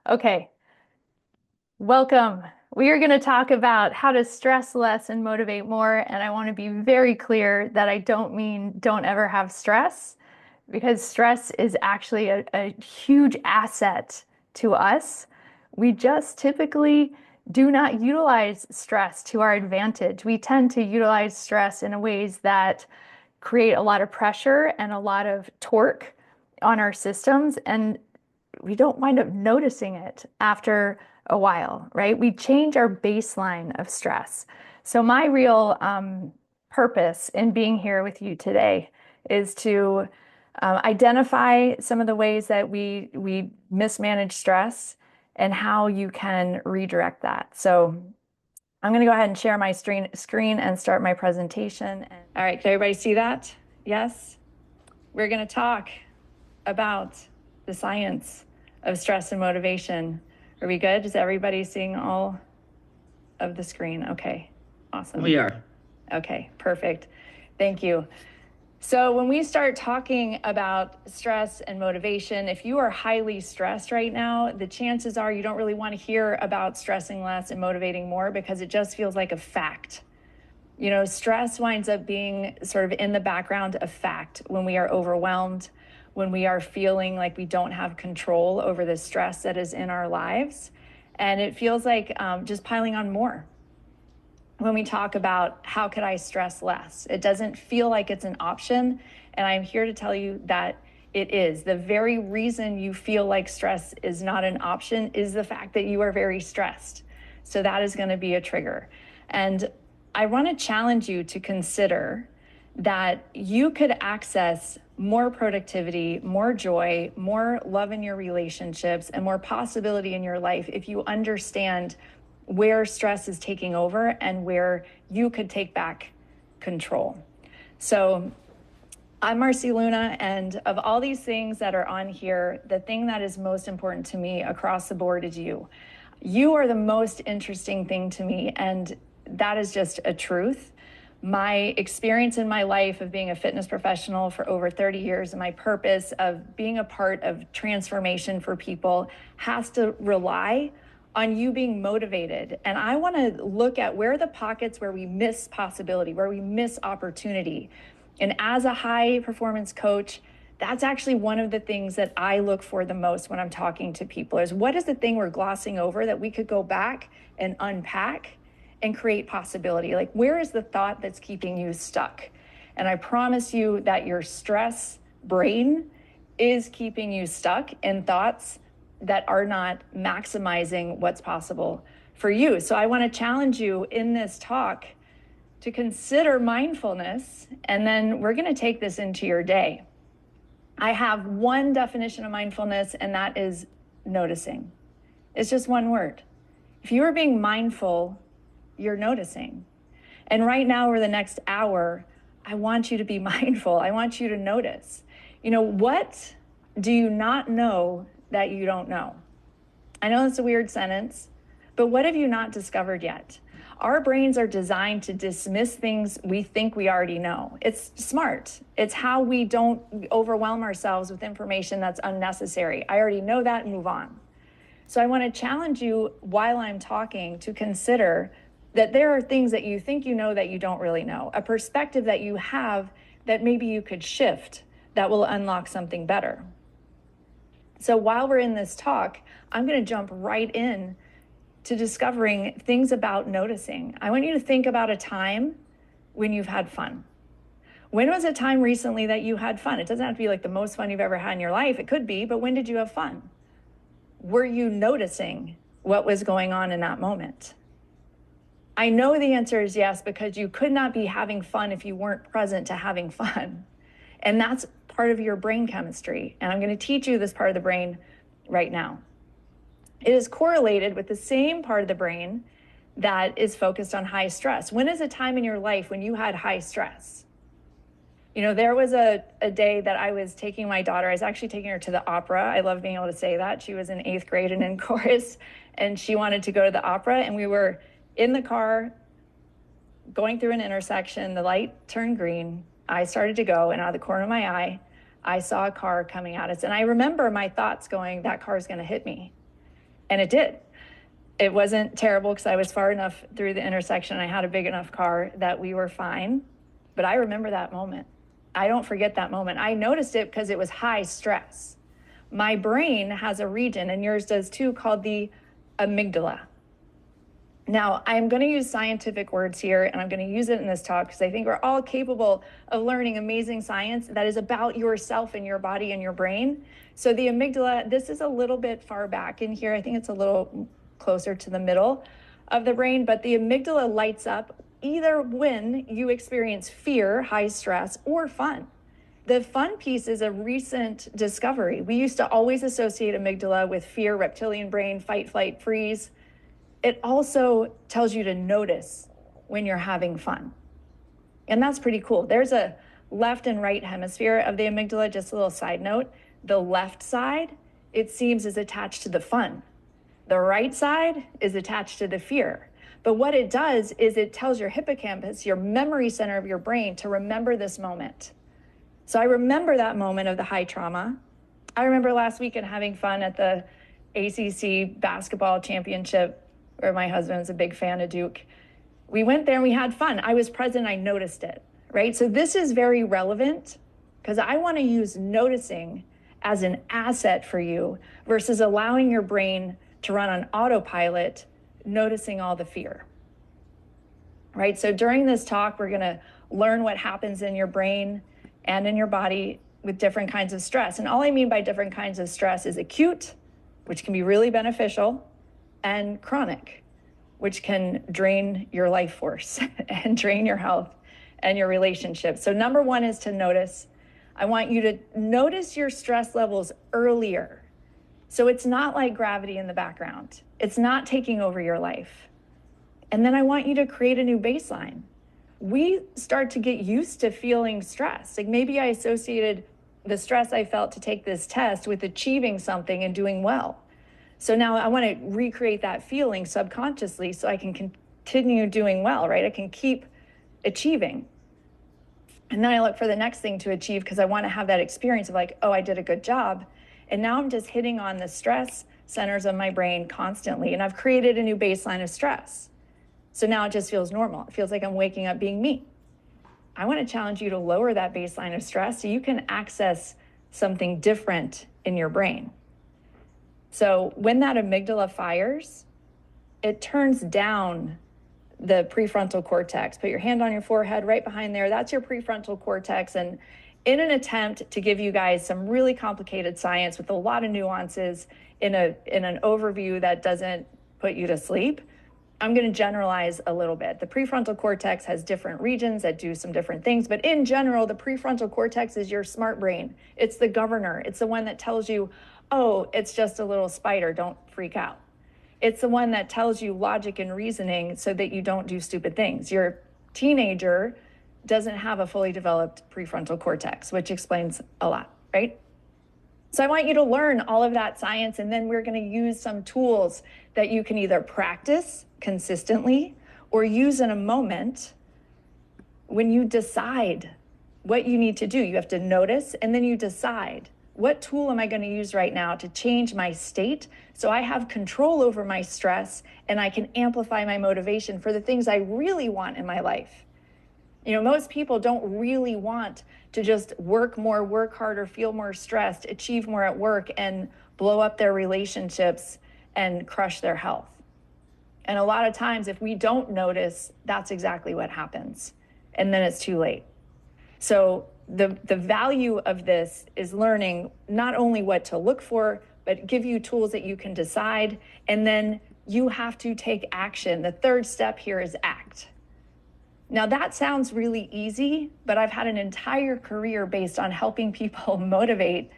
Okay, welcome. We are going to talk about how to stress less and motivate more. And I want to be very clear that I don't mean don't ever have stress, because stress is actually a huge asset to us. We just typically do not utilize stress to our advantage. We tend to utilize stress in ways that create a lot of pressure and a lot of torque on our systems. And we don't wind up noticing it after a while, right? We change our baseline of stress. So my real purpose in being here with you today is to identify some of the ways that we mismanage stress and how you can redirect that. So I'm going to go ahead and share my screen and start my presentation. All right, can everybody see that? Yes? We're going to talk about the science of stress and motivation. Are we good? Is everybody seeing all of the screen? Okay, awesome. We are. Okay, perfect. Thank you. So when we start talking about stress and motivation, if you are highly stressed right now, the chances are you don't really want to hear about stressing less and motivating more, because it just feels like a fact. You know, stress winds up being sort of in the background of fact when we are overwhelmed, when we are feeling like we don't have control over the stress that is in our lives. And it feels like just piling on more. When we talk about how could I stress less, it doesn't feel like it's an option. And I'm here to tell you that it is. The very reason you feel like stress is not an option is the fact that you are very stressed. So that is going to be a trigger. And I want to challenge you to consider that you could access more productivity, more joy, more love in your relationships, and more possibility in your life if you understand where stress is taking over and where you could take back control. So I'm Marcy Luna, and of all these things that are on here, the thing that is most important to me across the board is you. You are the most interesting thing to me, and that is just a truth. My experience in my life of being a fitness professional for over 30 years and my purpose of being a part of transformation for people has to rely on you being motivated. And I want to look at where are the pockets where we miss possibility, where we miss opportunity. And as a high performance coach, that's actually one of the things that I look for the most when I'm talking to people is what is the thing we're glossing over that we could go back and unpack and create possibility? Like, where is the thought that's keeping you stuck? And I promise you that your stress brain is keeping you stuck in thoughts that are not maximizing what's possible for you. So I want to challenge you in this talk to consider mindfulness, and then we're going to take this into your day. I have one definition of mindfulness, and that is noticing. It's just one word. If you are being mindful, you're noticing. And right now, over the next hour, I want you to be mindful. I want you to notice. You know, what do you not know that you don't know? I know that's a weird sentence, but what have you not discovered yet? Our brains are designed to dismiss things we think we already know. It's smart. It's how we don't overwhelm ourselves with information that's unnecessary. I already know that, move on. So I want to challenge you while I'm talking to consider that there are things that you think you know that you don't really know, a perspective that you have that maybe you could shift that will unlock something better. So while we're in this talk, I'm going to jump right in to discovering things about noticing. I want you to think about a time when you've had fun. When was a time recently that you had fun? It doesn't have to be like the most fun you've ever had in your life. It could be, but when did you have fun? Were you noticing what was going on in that moment? I know the answer is yes, because you could not be having fun if you weren't present to having fun. And that's part of your brain chemistry. And I'm going to teach you this part of the brain right now. It is correlated with the same part of the brain that is focused on high stress. When is a time in your life when you had high stress? You know, there was a day that I was taking my daughter. I was actually taking her to the opera. I love being able to say that. She was in 8th grade and in chorus, and she wanted to go to the opera. And we were in the car going through an intersection. The light turned green. I started to go, and out of the corner of my eye, I saw a car coming at us. And I remember my thoughts going, that car's going to hit me. And it did. It wasn't terrible because I was far enough through the intersection. I had a big enough car that we were fine. But I remember that moment. I don't forget that moment. I noticed it because it was high stress. My brain has a region, and yours does too, called the amygdala. Now, I'm going to use scientific words here, and I'm going to use it in this talk because I think we're all capable of learning amazing science that is about yourself and your body and your brain. So the amygdala, this is a little bit far back in here. I think it's a little closer to the middle of the brain, but the amygdala lights up either when you experience fear, high stress, or fun. The fun piece is a recent discovery. We used to always associate amygdala with fear, reptilian brain, fight, flight, freeze. It also tells you to notice when you're having fun. And that's pretty cool. There's a left and right hemisphere of the amygdala. Just a little side note. The left side, it seems, is attached to the fun. The right side is attached to the fear. But what it does is it tells your hippocampus, your memory center of your brain, to remember this moment. So I remember that moment of the high trauma. I remember last weekend having fun at the ACC basketball championship, where my husband was a big fan of Duke. We went there and we had fun. I was present, I noticed it, right? So this is very relevant because I want to use noticing as an asset for you versus allowing your brain to run on autopilot, noticing all the fear, right? So during this talk, we're going to learn what happens in your brain and in your body with different kinds of stress. And all I mean by different kinds of stress is acute, which can be really beneficial, and chronic, which can drain your life force and drain your health and your relationships. So number one is to notice. I want you to notice your stress levels earlier. So it's not like gravity in the background. It's not taking over your life. And then I want you to create a new baseline. We start to get used to feeling stressed. Like maybe I associated the stress I felt to take this test with achieving something and doing well. So now I want to recreate that feeling subconsciously so I can continue doing well, right? I can keep achieving. And then I look for the next thing to achieve because I want to have that experience of like, oh, I did a good job. And now I'm just hitting on the stress centers of my brain constantly. And I've created a new baseline of stress. So now it just feels normal. It feels like I'm waking up being me. I want to challenge you to lower that baseline of stress so you can access something different in your brain. So when that amygdala fires, it turns down the prefrontal cortex. Put your hand on your forehead right behind there. That's your prefrontal cortex. And in an attempt to give you guys some really complicated science with a lot of nuances in an overview that doesn't put you to sleep, I'm going to generalize a little bit. The prefrontal cortex has different regions that do some different things, but in general, the prefrontal cortex is your smart brain. It's the governor. It's the one that tells you, oh, it's just a little spider, don't freak out. It's the one that tells you logic and reasoning so that you don't do stupid things. Your teenager doesn't have a fully developed prefrontal cortex, which explains a lot, right? So I want you to learn all of that science, and then we're going to use some tools that you can either practice consistently or use in a moment when you decide what you need to do. You have to notice, and then you decide, what tool am I going to use right now to change my state so I have control over my stress and I can amplify my motivation for the things I really want in my life? You know, most people don't really want to just work more, work harder, feel more stressed, achieve more at work, and blow up their relationships and crush their health. And a lot of times, if we don't notice, that's exactly what happens. And then it's too late. So the value of this is learning not only what to look for, but give you tools that you can decide. And then you have to take action. The third step here is act. Now that sounds really easy, but I've had an entire career based on helping people motivate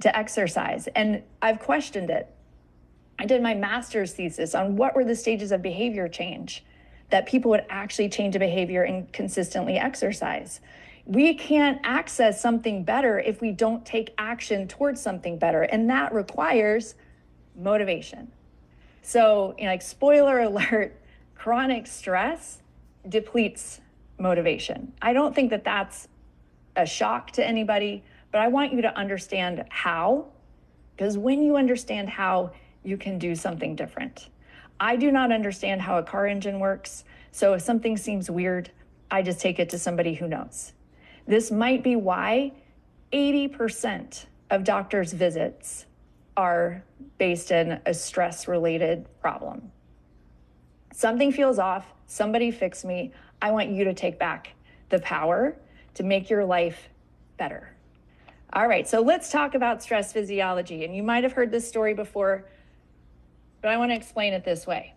to exercise. And I've questioned it. I did my master's thesis on what were the stages of behavior change that people would actually change a behavior and consistently exercise. We can't access something better if we don't take action towards something better. And that requires motivation. So, like, spoiler alert, chronic stress depletes motivation. I don't think that that's a shock to anybody, but I want you to understand how, because when you understand how, you can do something different. I do not understand how a car engine works, so if something seems weird, I just take it to somebody who knows. This might be why 80% of doctors' visits are based in a stress-related problem. Something feels off, somebody fix me. I want you to take back the power to make your life better. All right, so let's talk about stress physiology. And you might have heard this story before, but I want to explain it this way.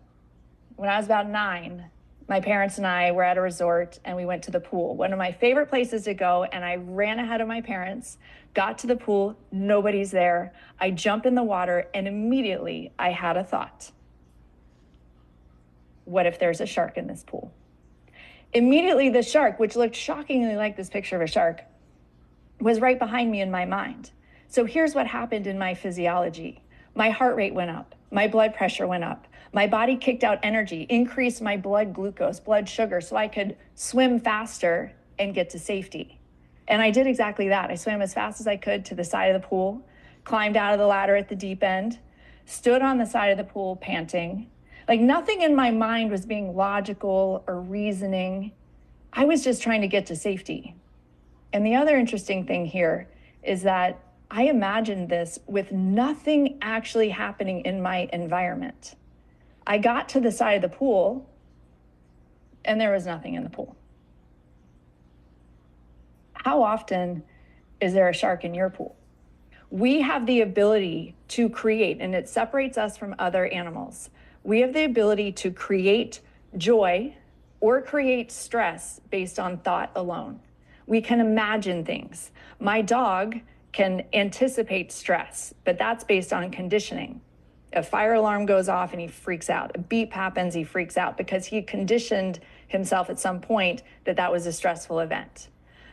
When I was about 9, my parents and I were at a resort and we went to the pool. One of my favorite places to go, and I ran ahead of my parents, got to the pool, nobody's there. I jump in the water and immediately I had a thought. What if there's a shark in this pool? Immediately the shark, which looked shockingly like this picture of a shark, was right behind me in my mind. So here's what happened in my physiology. My heart rate went up. My blood pressure went up. My body kicked out energy, increased my blood glucose, blood sugar, so I could swim faster and get to safety. And I did exactly that. I swam as fast as I could to the side of the pool, climbed out of the ladder at the deep end, stood on the side of the pool panting. Like nothing in my mind was being logical or reasoning. I was just trying to get to safety. And the other interesting thing here is that I imagined this with nothing actually happening in my environment. I got to the side of the pool and there was nothing in the pool. How often is there a shark in your pool? We have the ability to create, and it separates us from other animals. We have the ability to create joy or create stress based on thought alone. We can imagine things. My dog can anticipate stress, but that's based on conditioning. A fire alarm goes off and he freaks out. A beep happens, he freaks out because he conditioned himself at some point that that was a stressful event.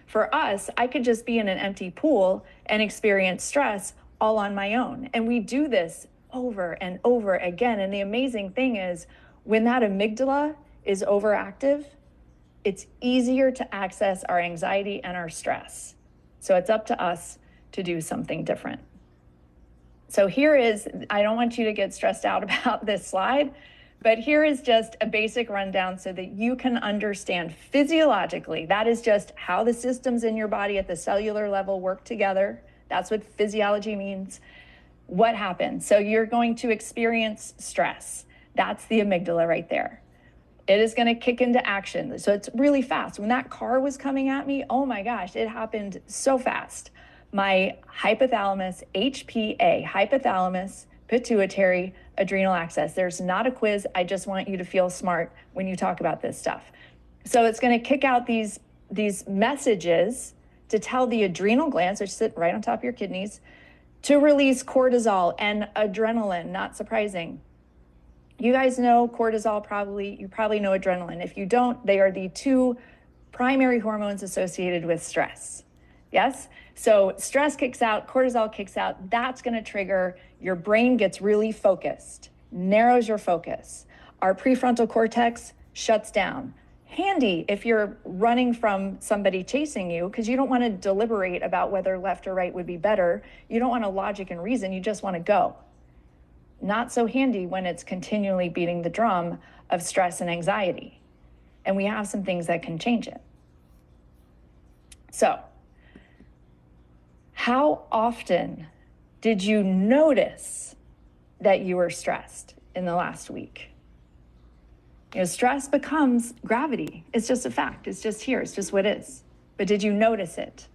For us, I could just be in an empty pool and experience stress all on my own. And we do this over and over again. And the amazing thing is when that amygdala is overactive, it's easier to access our anxiety and our stress. So it's up to us to do something different. So here is, I don't want you to get stressed out about this slide, but here is just a basic rundown so that you can understand physiologically. That is just how the systems in your body at the cellular level work together. That's what physiology means. What happens? So you're going to experience stress. That's the amygdala right there. It is going to kick into action. So it's really fast. When that car was coming at me, oh my gosh, it happened so fast. My hypothalamus, HPA, hypothalamus, pituitary, adrenal axis. There's not a quiz. I just want you to feel smart when you talk about this stuff. So it's going to kick out these messages to tell the adrenal glands, which sit right on top of your kidneys, to release cortisol and adrenaline. Not surprising. You guys know cortisol you probably know adrenaline. If you don't, they are the two primary hormones associated with stress. Yes? So stress kicks out, cortisol kicks out. That's going to trigger your brain gets really focused, narrows your focus. Our prefrontal cortex shuts down. Handy if you're running from somebody chasing you because you don't want to deliberate about whether left or right would be better. You don't want to logic and reason. You just want to go. Not so handy when it's continually beating the drum of stress and anxiety. And we have some things that can change it. So, how often did you notice that you were stressed in the last week? You know, stress becomes gravity. It's just a fact. It's just here. It's just what is. But did you notice it?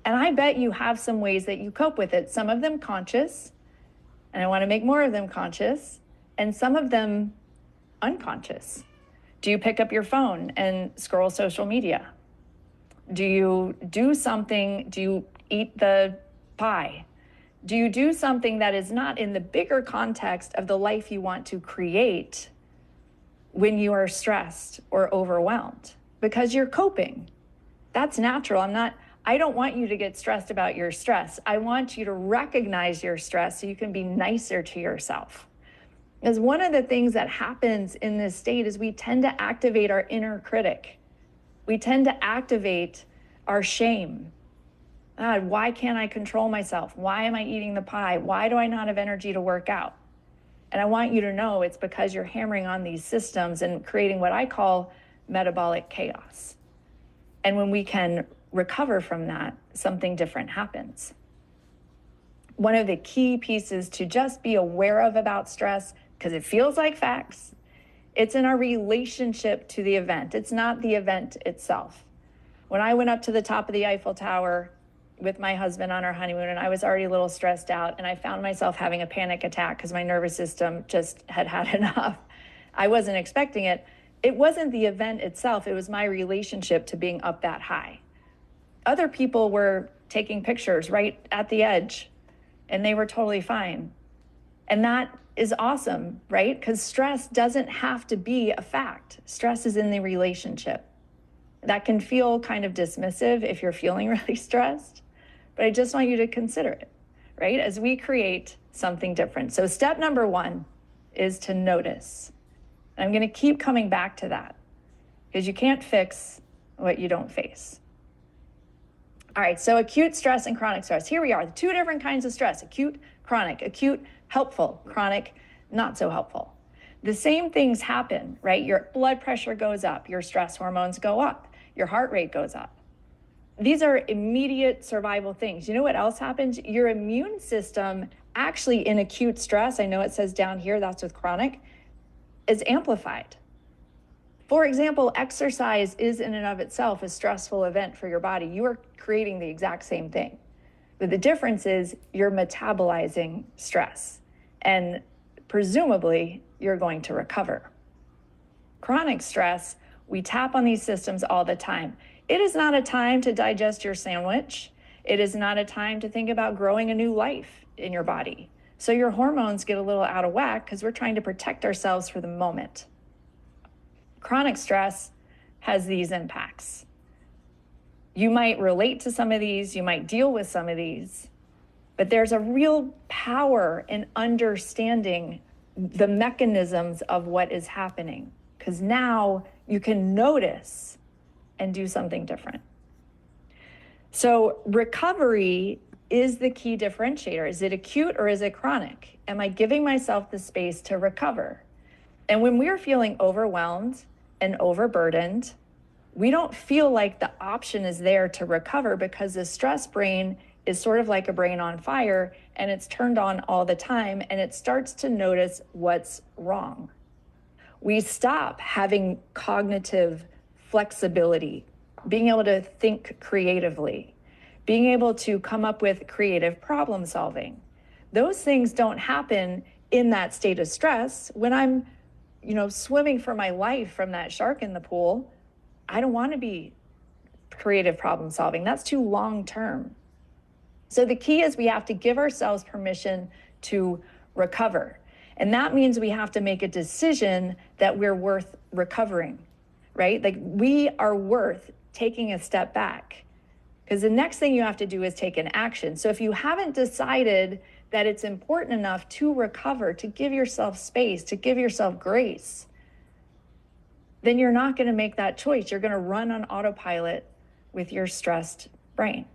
And I bet you have some ways that you cope with it. Some of them conscious, and I want to make more of them conscious, and some of them unconscious. Do you pick up your phone and scroll social media? Do you do something? Do you eat the pie? Do you do something that is not in the bigger context of the life you want to create when you are stressed or overwhelmed? Because you're coping. That's natural. I don't want you to get stressed about your stress. I want you to recognize your stress so you can be nicer to yourself. Because one of the things that happens in this state is we tend to activate our inner critic. We tend to activate our shame. God, why can't I control myself? Why am I eating the pie? Why do I not have energy to work out? And I want you to know it's because you're hammering on these systems and creating what I call metabolic chaos. And when we can recover from that, something different happens. One of the key pieces to just be aware of about stress, because it feels like facts, it's in our relationship to the event. It's not the event itself. When I went up to the top of the Eiffel Tower with my husband on our honeymoon, and I was already a little stressed out, and I found myself having a panic attack because my nervous system just had enough. I wasn't expecting it. It wasn't the event itself. It was my relationship to being up that high. Other people were taking pictures right at the edge, and they were totally fine. And that is awesome, right? Because stress doesn't have to be a fact. Stress is in the relationship. That can feel kind of dismissive if you're feeling really stressed, but I just want you to consider it, right? As we create something different. So step number 1 is to notice. And I'm going to keep coming back to that because you can't fix what you don't face. All right, so acute stress and chronic stress. Here we are, the 2 different kinds of stress: acute, chronic. Acute, helpful; chronic, not so helpful. The same things happen, right? Your blood pressure goes up, your stress hormones go up, your heart rate goes up. These are immediate survival things. You know what else happens? Your immune system actually in acute stress, I know it says down here, that's with chronic, is amplified. For example, exercise is in and of itself a stressful event for your body. You are creating the exact same thing. But the difference is you're metabolizing stress, and presumably you're going to recover. Chronic stress, we tap on these systems all the time. It is not a time to digest your sandwich. It is not a time to think about growing a new life in your body. So your hormones get a little out of whack because we're trying to protect ourselves for the moment. Chronic stress has these impacts. You might relate to some of these, you might deal with some of these, but there's a real power in understanding the mechanisms of what is happening, because now you can notice and do something different. So recovery is the key differentiator. Is it acute or is it chronic? Am I giving myself the space to recover? And when we're feeling overwhelmed and overburdened, we don't feel like the option is there to recover because the stress brain is sort of like a brain on fire and it's turned on all the time and it starts to notice what's wrong. We stop having cognitive flexibility, being able to think creatively, being able to come up with creative problem solving. Those things don't happen in that state of stress. When I'm, swimming for my life from that shark in the pool, I don't want to be creative problem solving. That's too long term. So the key is we have to give ourselves permission to recover. And that means we have to make a decision that we're worth recovering, right? Like we are worth taking a step back, because the next thing you have to do is take an action. So if you haven't decided that it's important enough to recover, to give yourself space, to give yourself grace, then you're not going to make that choice. You're going to run on autopilot with your stressed brain.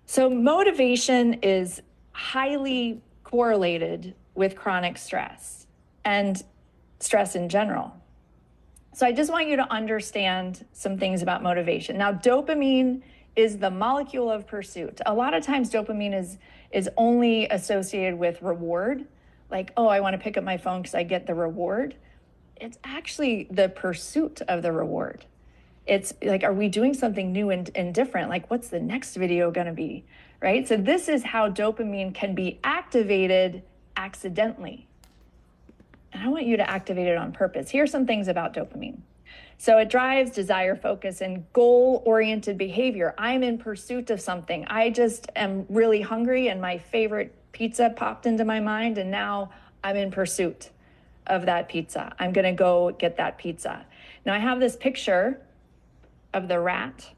So motivation is highly correlated with chronic stress and stress in general. So I just want you to understand some things about motivation. Now, dopamine is the molecule of pursuit. A lot of times dopamine is only associated with reward. Like, oh, I want to pick up my phone because I get the reward. It's actually the pursuit of the reward. It's like, are we doing something new and different? Like, what's the next video going to be, right? So this is how dopamine can be activated accidentally. And I want you to activate it on purpose. Here are some things about dopamine. So it drives desire, focus, and goal-oriented behavior. I'm in pursuit of something. I just am really hungry and my favorite pizza popped into my mind, and now I'm in pursuit of that pizza. I'm going to go get that pizza. Now I have this picture of the rat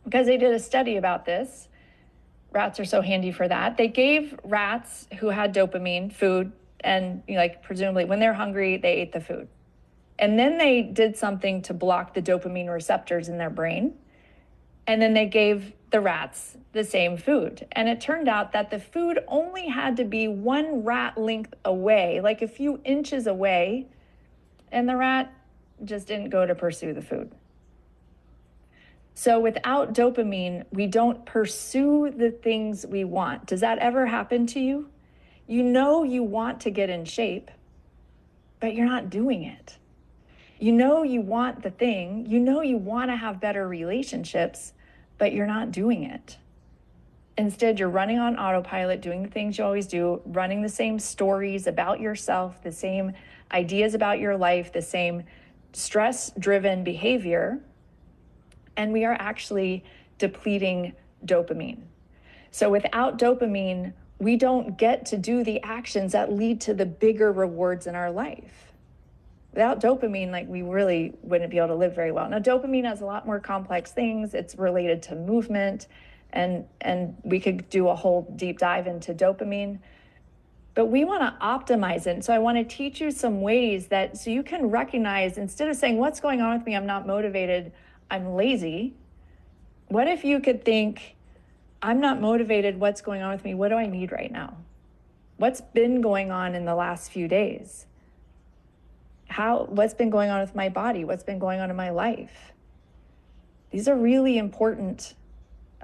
because they did a study about this. Rats are so handy for that. They gave rats who had dopamine food, and presumably when they're hungry, they ate the food. And then they did something to block the dopamine receptors in their brain. And then they gave the rats the same food. And it turned out that the food only had to be one rat length away, like a few inches away, and the rat just didn't go to pursue the food. So without dopamine, we don't pursue the things we want. Does that ever happen to you? You know you want to get in shape, but you're not doing it. You know you want the thing, you know you want to have better relationships, but you're not doing it. Instead, you're running on autopilot, doing the things you always do, running the same stories about yourself, the same ideas about your life, the same stress-driven behavior, and we are actually depleting dopamine. So without dopamine, we don't get to do the actions that lead to the bigger rewards in our life. Without dopamine, like, we really wouldn't be able to live very well. Now, dopamine has a lot more complex things. It's related to movement, and we could do a whole deep dive into dopamine. But we want to optimize it. And so I want to teach you some ways so you can recognize, instead of saying, what's going on with me? I'm not motivated. I'm lazy. What if you could think, I'm not motivated. What's going on with me? What do I need right now? What's been going on in the last few days? What's been going on with my body? What's been going on in my life? These are really important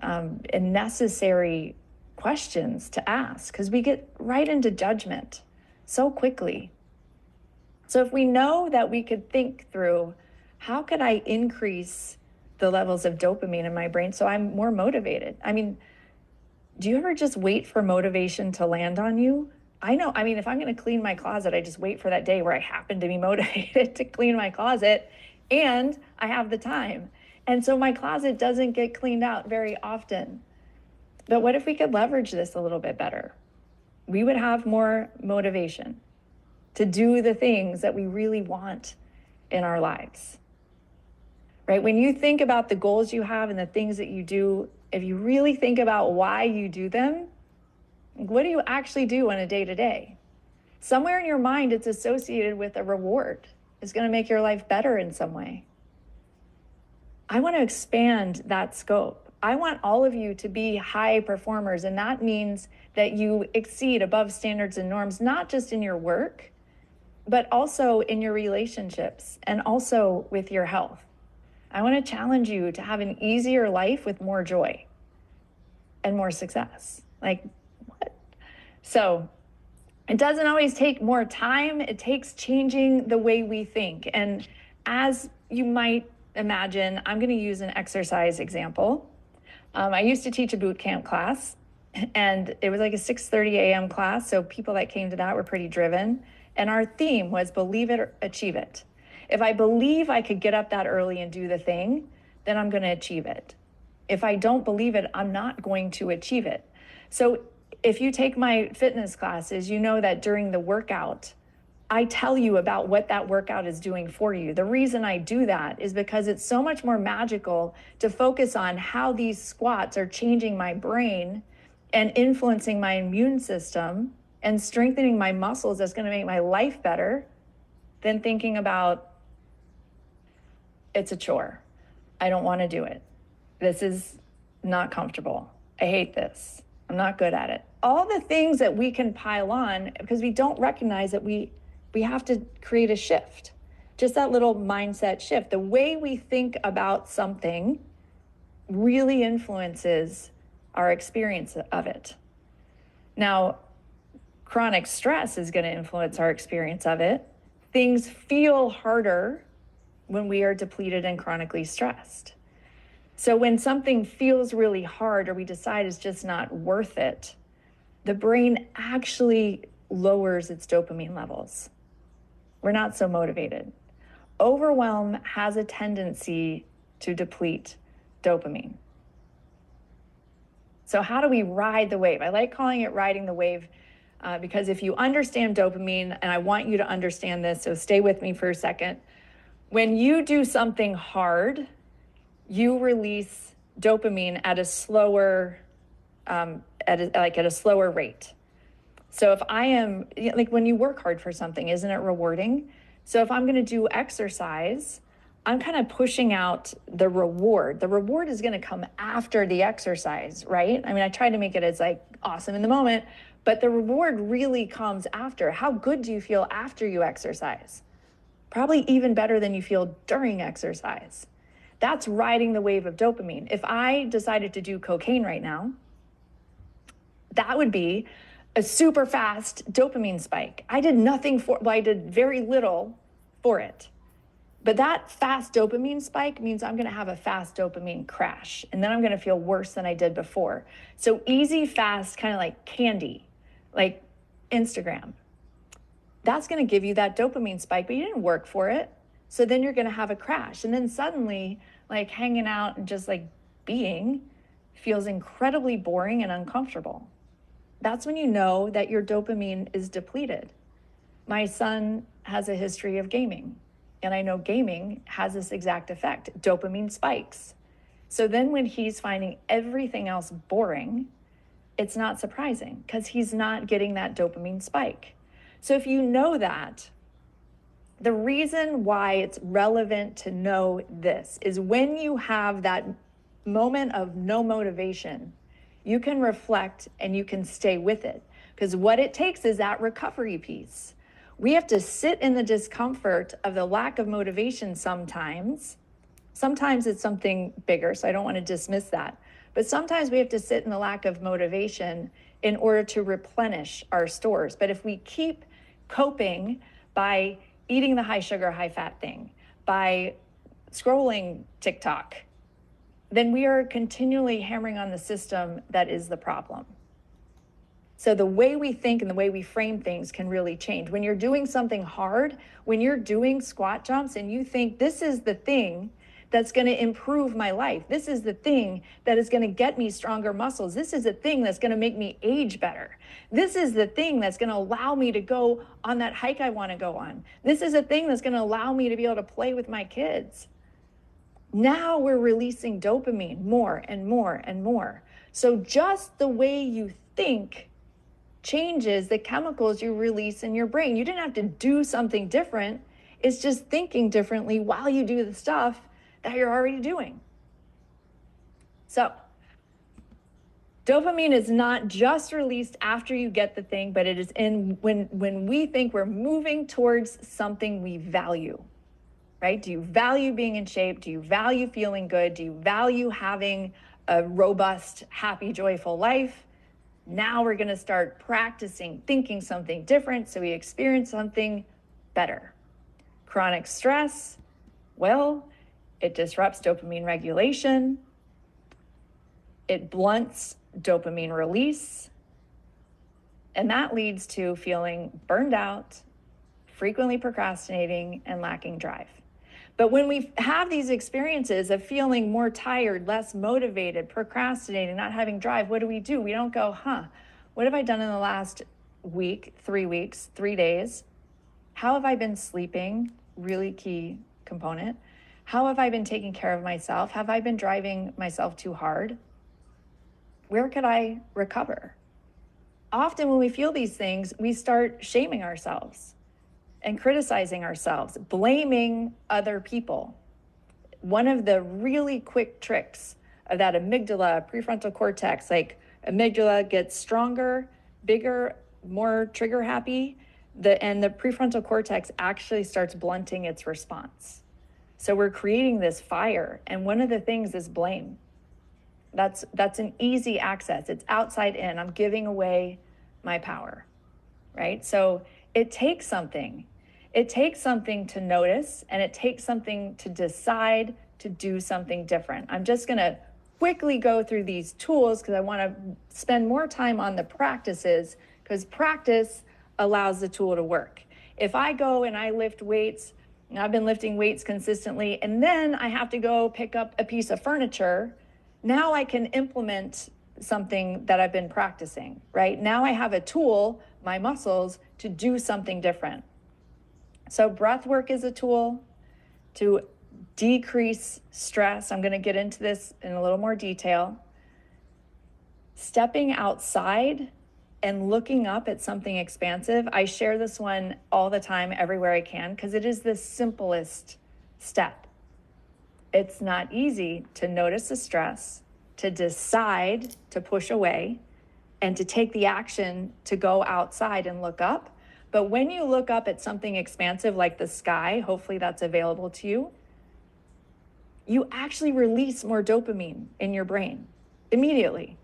and necessary questions to ask, because we get right into judgment so quickly. So if we know that we could think through, how could I increase the levels of dopamine in my brain so I'm more motivated? I mean, do you ever just wait for motivation to land on you? I know, if I'm going to clean my closet, I just wait for that day where I happen to be motivated to clean my closet and I have the time. And so my closet doesn't get cleaned out very often. But what if we could leverage this a little bit better? We would have more motivation to do the things that we really want in our lives, right? When you think about the goals you have and the things that you do, if you really think about why you do them, what do you actually do on a day-to-day? Somewhere in your mind, it's associated with a reward. It's going to make your life better in some way. I want to expand that scope. I want all of you to be high performers, and that means that you exceed above standards and norms, not just in your work, but also in your relationships and also with your health. I want to challenge you to have an easier life with more joy and more success. Like, what? So it doesn't always take more time. It takes changing the way we think. And as you might imagine, I'm going to use an exercise example. I used to teach a boot camp class, and it was like a 6:30 a.m. class. So people that came to that were pretty driven. And our theme was believe it or achieve it. If I believe I could get up that early and do the thing, then I'm going to achieve it. If I don't believe it, I'm not going to achieve it. So if you take my fitness classes, you know that during the workout, I tell you about what that workout is doing for you. The reason I do that is because it's so much more magical to focus on how these squats are changing my brain and influencing my immune system and strengthening my muscles. That's going to make my life better than thinking about it's a chore. I don't want to do it. This is not comfortable. I hate this. I'm not good at it. All the things that we can pile on because we don't recognize that we have to create a shift. Just that little mindset shift. The way we think about something really influences our experience of it. Now, chronic stress is going to influence our experience of it. Things feel harder when we are depleted and chronically stressed. So when something feels really hard or we decide it's just not worth it, the brain actually lowers its dopamine levels. We're not so motivated. Overwhelm has a tendency to deplete dopamine. So how do we ride the wave? I like calling it riding the wave because if you understand dopamine, and I want you to understand this, so stay with me for a second. When you do something hard, you release dopamine at a slower, at a slower rate. So if I am, like when you work hard for something, isn't it rewarding? So if I'm going to do exercise, I'm kind of pushing out the reward. The reward is going to come after the exercise, right? I mean, I try to make it as like awesome in the moment, but the reward really comes after. How good do you feel after you exercise? Probably even better than you feel during exercise. That's riding the wave of dopamine. If I decided to do cocaine right now, that would be a super fast dopamine spike. I did nothing for, well, I did very little for it. But that fast dopamine spike means I'm going to have a fast dopamine crash, and then I'm going to feel worse than I did before. So easy, fast, kind of like candy, like Instagram. That's going to give you that dopamine spike, but you didn't work for it. So then you're going to have a crash. And then suddenly, like hanging out and just like being feels incredibly boring and uncomfortable. That's when you know that your dopamine is depleted. My son has a history of gaming. And I know gaming has this exact effect. Dopamine spikes. So then when he's finding everything else boring, it's not surprising because he's not getting that dopamine spike. So if you know that, the reason why it's relevant to know this is when you have that moment of no motivation, you can reflect and you can stay with it. Because what it takes is that recovery piece. We have to sit in the discomfort of the lack of motivation sometimes. Sometimes it's something bigger, so I don't want to dismiss that. But sometimes we have to sit in the lack of motivation in order to replenish our stores. But if we keep coping by eating the high sugar, high fat thing, by scrolling TikTok, then we are continually hammering on the system that is the problem. So the way we think and the way we frame things can really change. When you're doing something hard, when you're doing squat jumps and you think this is the thing that's going to improve my life, this is the thing that is going to get me stronger muscles, this is the thing that's going to make me age better, this is the thing that's going to allow me to go on that hike I want to go on, this is the thing that's going to allow me to be able to play with my kids. Now we're releasing dopamine more and more and more. So just the way you think changes the chemicals you release in your brain. You didn't have to do something different. It's just thinking differently while you do the stuff that you're already doing. So dopamine is not just released after you get the thing, but it is in when we think we're moving towards something we value, right? Do you value being in shape? Do you value feeling good? Do you value having a robust, happy, joyful life? Now we're going to start practicing thinking something different so we experience something better. Chronic stress, well, it disrupts dopamine regulation. It blunts dopamine release. And that leads to feeling burned out, frequently procrastinating, and lacking drive. But when we have these experiences of feeling more tired, less motivated, procrastinating, not having drive, what do? We don't go, what have I done in the last week, 3 weeks, 3 days? How have I been sleeping? Really key component. How have I been taking care of myself? Have I been driving myself too hard? Where could I recover? Often when we feel these things, we start shaming ourselves and criticizing ourselves, blaming other people. One of the really quick tricks of that amygdala, prefrontal cortex, like amygdala gets stronger, bigger, more trigger happy, and the prefrontal cortex actually starts blunting its response. So we're creating this fire, and one of the things is blame. That's an easy access. It's outside in. I'm giving away my power, right? So it takes something. It takes something to notice, and it takes something to decide to do something different. I'm just going to quickly go through these tools because I want to spend more time on the practices, because practice allows the tool to work. If I go and I lift weights, and I've been lifting weights consistently, and then I have to go pick up a piece of furniture, now I can implement something that I've been practicing, right? Now I have a tool, my muscles, to do something different. So breath work is a tool to decrease stress. I'm going to get into this in a little more detail. Stepping outside and looking up at something expansive. I share this one all the time, everywhere I can, because it is the simplest step. It's not easy to notice the stress, to decide to push away, and to take the action to go outside and look up. But when you look up at something expansive like the sky, hopefully that's available to you, you actually release more dopamine in your brain immediately,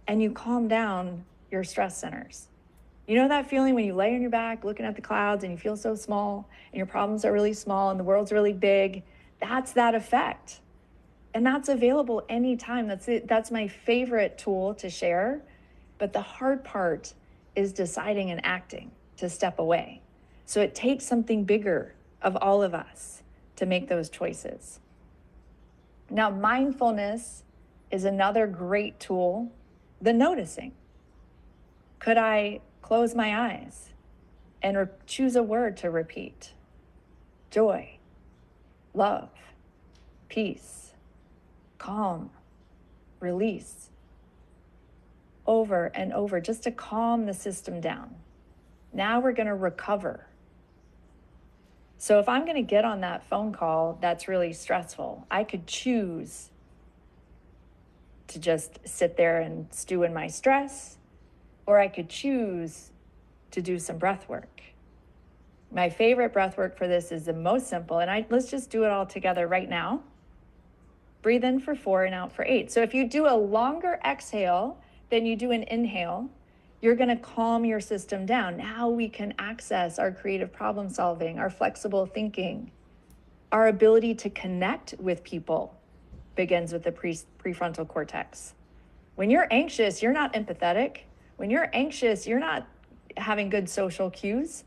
and you calm down your stress centers. You know that feeling when you lay on your back looking at the clouds and you feel so small and your problems are really small and the world's really big? That's that effect. And that's available anytime. That's my favorite tool to share. But the hard part is deciding and acting to step away. So it takes something bigger of all of us to make those choices. Now, mindfulness is another great tool, the noticing. Could I close my eyes and choose a word to repeat? Joy, love, peace, calm, release. Over and over, just to calm the system down. Now we're going to recover. So if I'm going to get on that phone call that's really stressful, I could choose to just sit there and stew in my stress, or I could choose to do some breath work. My favorite breath work for this is the most simple, and let's just do it all together right now. Breathe in for 4 and out for 8. So if you do a longer exhale than you do an inhale, you're going to calm your system down. Now we can access our creative problem solving, our flexible thinking. Our ability to connect with people begins with the prefrontal cortex. When you're anxious, you're not empathetic. When you're anxious, you're not having good social cues.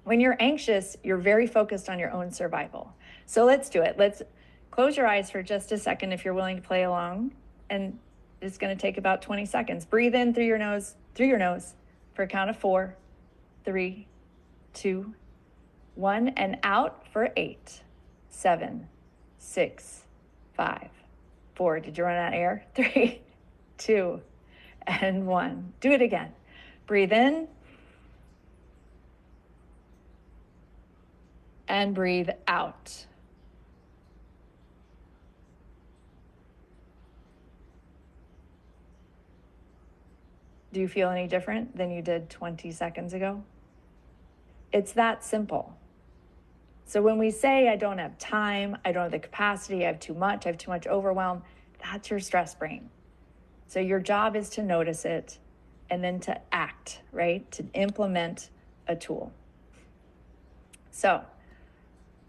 When you're anxious, you're very focused on your own survival. So let's do it. Let's close your eyes for just a second if you're willing to play along. And it's going to take about 20 seconds. Breathe in through your nose for a count of 4, 3, 2, 1, and out for 8, 7, 6, 5, 4. Did you run out of air? 3, 2, and 1. Do it again. Breathe in and breathe out. Do you feel any different than you did 20 seconds ago? It's that simple. So when we say, I don't have time, I don't have the capacity, I have too much overwhelm, that's your stress brain. So your job is to notice it and then to act, right? To implement a tool. So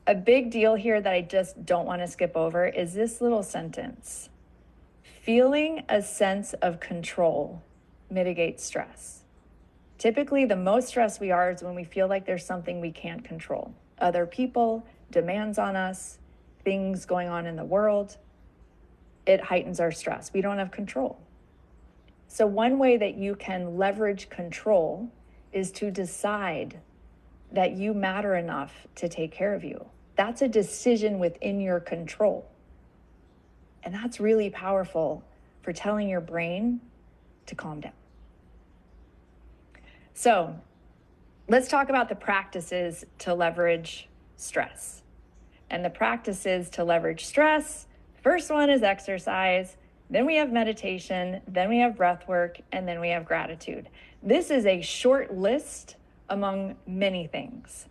a big deal here that I just don't want to skip over is this little sentence. Feeling a sense of control mitigates stress. Typically, the most stressed we are is when we feel like there's something we can't control. Other people, demands on us, things going on in the world. It heightens our stress. We don't have control. So one way that you can leverage control is to decide that you matter enough to take care of you. That's a decision within your control. And that's really powerful for telling your brain to calm down. So let's talk about the practices to leverage stress. And the practices to leverage stress, first one is exercise, then we have meditation, then we have breath work, and then we have gratitude. This is a short list among many things.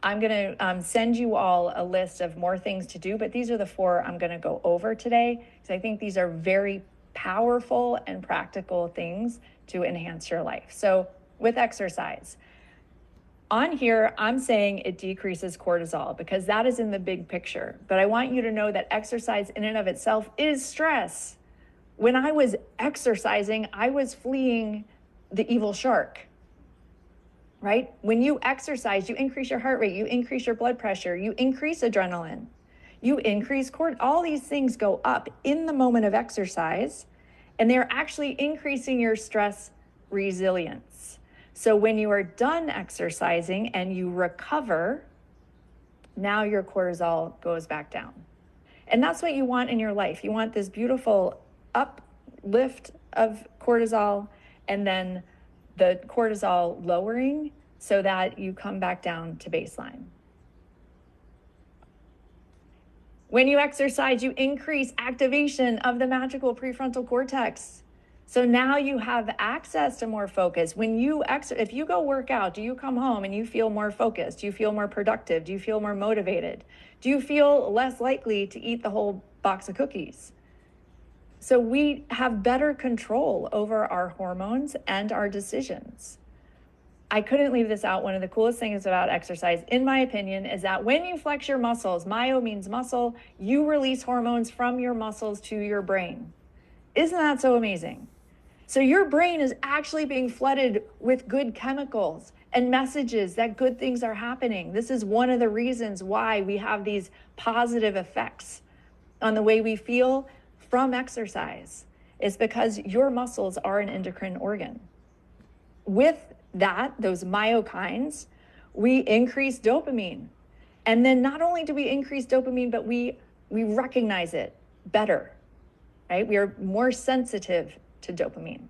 I'm going to send you all a list of more things to do, but these are the 4 I'm going to go over today because I think these are very powerful and practical things to enhance your life. So with exercise, on here, I'm saying it decreases cortisol because that is in the big picture. But I want you to know that exercise in and of itself is stress. When I was exercising, I was fleeing the evil shark, right? When you exercise, you increase your heart rate, you increase your blood pressure, you increase adrenaline, you increase cortisol. All these things go up in the moment of exercise, and they're actually increasing your stress resilience. So when you are done exercising and you recover, now your cortisol goes back down. And that's what you want in your life. You want this beautiful uplift of cortisol and then the cortisol lowering so that you come back down to baseline. When you exercise, you increase activation of the magical prefrontal cortex. So now you have access to more focus. When you if you go work out, do you come home and you feel more focused? Do you feel more productive? Do you feel more motivated? Do you feel less likely to eat the whole box of cookies? So we have better control over our hormones and our decisions. I couldn't leave this out. One of the coolest things about exercise, in my opinion, is that when you flex your muscles, myo means muscle, you release hormones from your muscles to your brain. Isn't that so amazing? So your brain is actually being flooded with good chemicals and messages that good things are happening. This is one of the reasons why we have these positive effects on the way we feel from exercise, is because your muscles are an endocrine organ. With that, those myokines, we increase dopamine. And then not only do we increase dopamine, but we recognize it better, right? We are more sensitive to dopamine.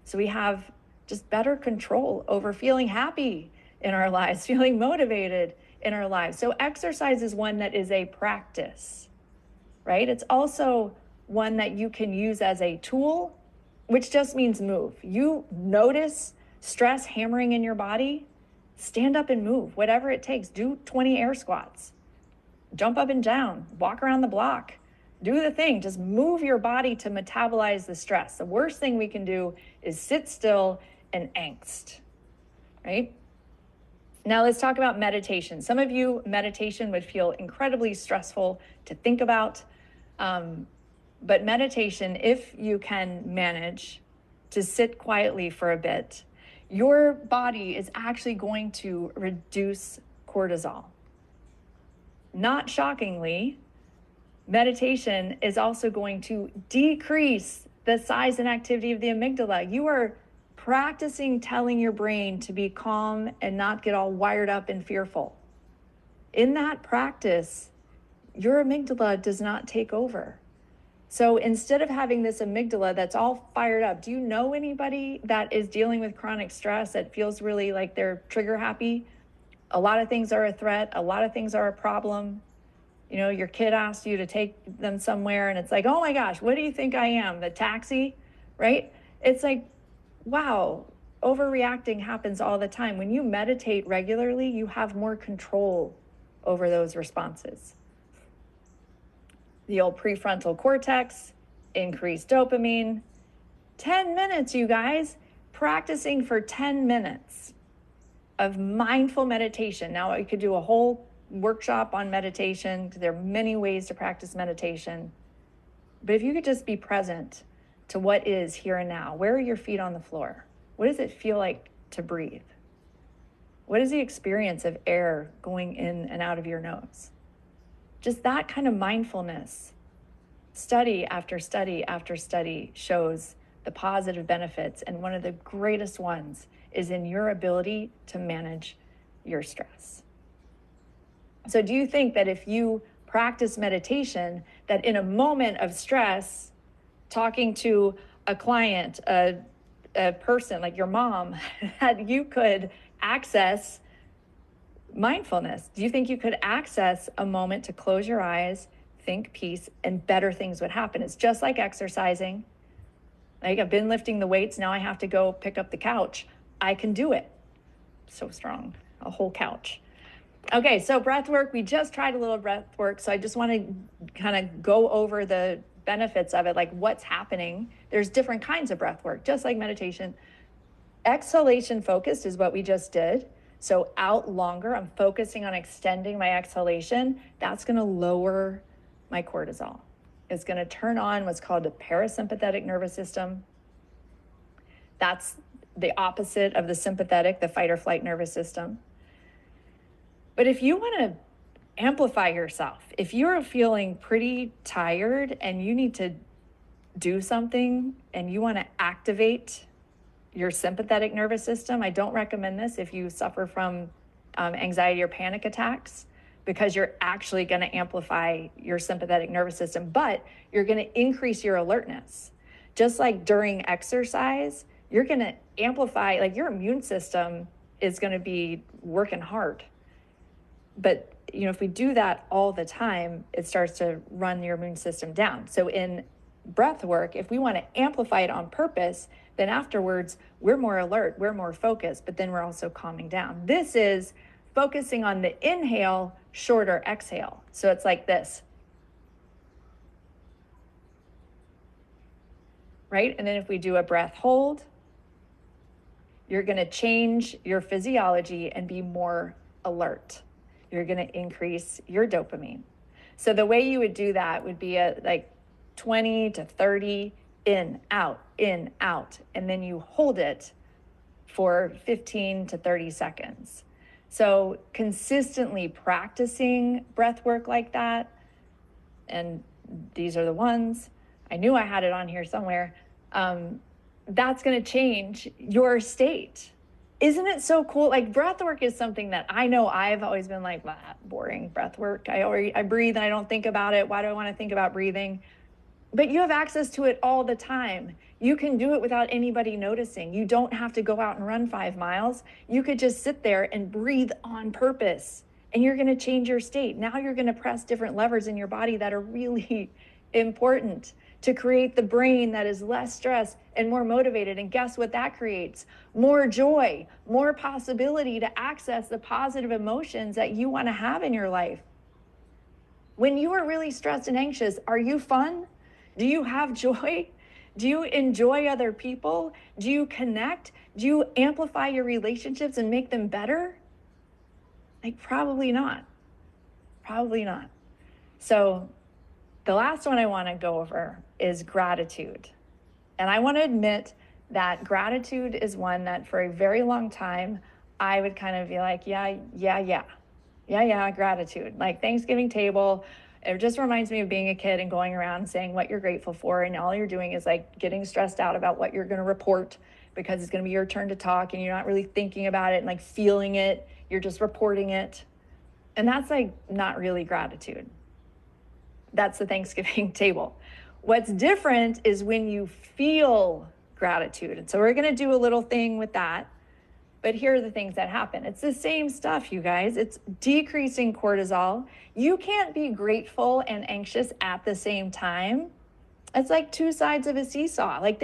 So we have just better control over feeling happy in our lives, feeling motivated in our lives. So exercise is one that is a practice, right? It's also one that you can use as a tool, which just means move. You notice stress hammering in your body, stand up and move, whatever it takes. Do 20 air squats, jump up and down, walk around the block, do the thing. Just move your body to metabolize the stress. The worst thing we can do is sit still and angst, right? Now let's talk about meditation. Some of you, meditation would feel incredibly stressful to think about, but meditation, if you can manage to sit quietly for a bit, your body is actually going to reduce cortisol. Not shockingly, meditation is also going to decrease the size and activity of the amygdala. You are practicing telling your brain to be calm and not get all wired up and fearful. In that practice, your amygdala does not take over. So instead of having this amygdala that's all fired up, do you know anybody that is dealing with chronic stress that feels really like they're trigger happy? A lot of things are a threat. A lot of things are a problem. You know, your kid asks you to take them somewhere and it's like, oh my gosh, what do you think I am? The taxi, right? It's like, wow, overreacting happens all the time. When you meditate regularly, you have more control over those responses. The old prefrontal cortex, increased dopamine. 10 minutes, you guys, practicing for 10 minutes of mindful meditation. Now, you could do a whole workshop on meditation. There are many ways to practice meditation. But if you could just be present to what is here and now, where are your feet on the floor? What does it feel like to breathe? What is the experience of air going in and out of your nose? Just that kind of mindfulness. Study after study after study shows the positive benefits, and one of the greatest ones is in your ability to manage your stress. So do you think that if you practice meditation, that in a moment of stress, talking to a client, a person like your mom, that you could access mindfulness? Do you think you could access a moment to close your eyes, think peace, and better things would happen? It's just like exercising. Like, I've been lifting the weights, now I have to go pick up the couch. I can do it. So strong, a whole couch. Okay, so breath work, we just tried a little breath work. So I just want to kind of go over the benefits of it, like what's happening. There's different kinds of breath work, just like meditation. Exhalation focused is what we just did. So out longer, I'm focusing on extending my exhalation. That's going to lower my cortisol. It's going to turn on what's called the parasympathetic nervous system. That's the opposite of the sympathetic, the fight or flight nervous system. But if you want to amplify yourself, if you're feeling pretty tired and you need to do something and you want to activate your sympathetic nervous system, I don't recommend this if you suffer from anxiety or panic attacks, because you're actually going to amplify your sympathetic nervous system, but you're going to increase your alertness. Just like during exercise, you're going to amplify, like your immune system is going to be working hard. But if we do that all the time, it starts to run your immune system down. So in breath work, if we want to amplify it on purpose, then afterwards we're more alert, we're more focused, but then we're also calming down. This is focusing on the inhale, shorter exhale. So it's like this, right? And then if we do a breath hold, you're going to change your physiology and be more alert. You're going to increase your dopamine. So the way you would do that would be like 20 to 30 in, out, and then you hold it for 15 to 30 seconds. So consistently practicing breath work like that, and these are the ones, I knew I had it on here somewhere, that's going to change your state. Isn't it so cool? Like, breath work is something that I know I've always been like, boring breath work. I breathe and I don't think about it. Why do I want to think about breathing? But you have access to it all the time. You can do it without anybody noticing. You don't have to go out and run 5 miles. You could just sit there and breathe on purpose, and you're going to change your state. Now you're going to press different levers in your body that are really important to create the brain that is less stressed and more motivated. And guess what that creates? More joy, more possibility to access the positive emotions that you want to have in your life. When you are really stressed and anxious, are you fun? Do you have joy? Do you enjoy other people? Do you connect? Do you amplify your relationships and make them better? Like, probably not. Probably not. So the last one I want to go over is gratitude. And I want to admit that gratitude is one that for a very long time, I would kind of be like, yeah, gratitude. Like Thanksgiving table, it just reminds me of being a kid and going around saying what you're grateful for. And all you're doing is like getting stressed out about what you're going to report, because it's going to be your turn to talk and you're not really thinking about it and like feeling it. You're just reporting it. And that's like not really gratitude. That's the Thanksgiving table. What's different is when you feel gratitude. And so we're going to do a little thing with that. But here are the things that happen. It's the same stuff, you guys. It's decreasing cortisol. You can't be grateful and anxious at the same time. It's like two sides of a seesaw. Like